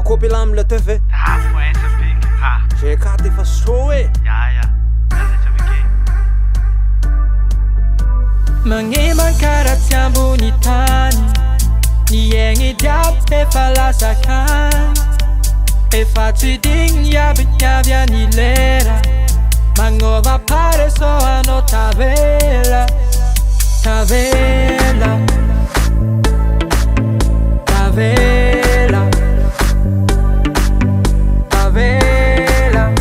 kopy la amle te fe J'ai carte fa soe Mangeman karatiambo ni tani Ni yengi diap efa lasakan Efa tiding yabya ni lera Mangova pare so ano tavela Tavela Tavela Tavela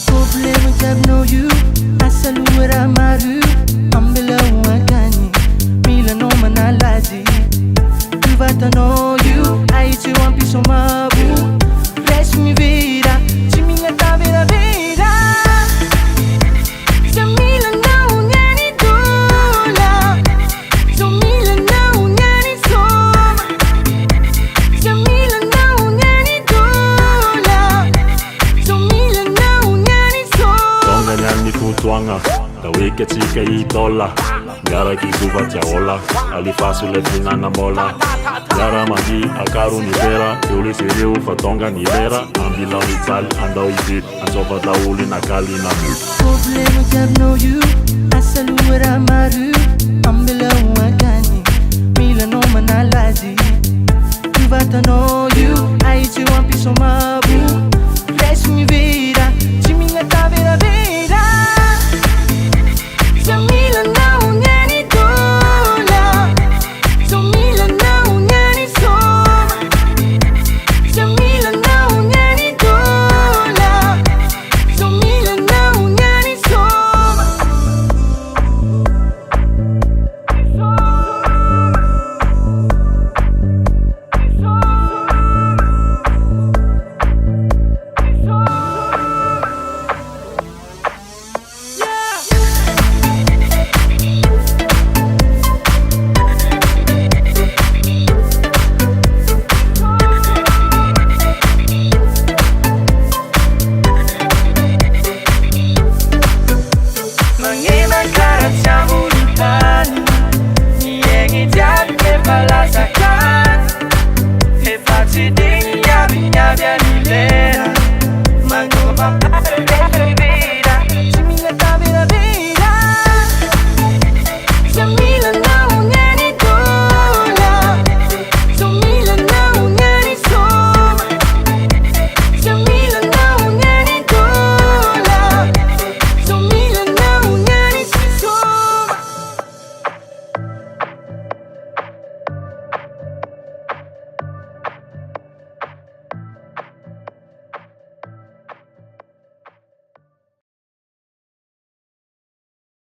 Problema jab no you Asalura maru Ambela wakani Mila no manalazi You vata know you I te one piece of my boo Bless me vida Chimila tavela vida Samila na unyani dola Samila na unyani soma Samila na unyani dola Samila na unyani soma Tonga nyani futuanga Da wike chika I dola Gara ki suba tiaola Alifasu le finana mola Gara magi akaru ni vera Yuli siriu fatonga ni vera Ambila ni tal andao ibit Ansofa tauli na kali na mu Problema jab no you Asalura maru Ambila wakani Mila no manalazi You vata know you I te one piece of my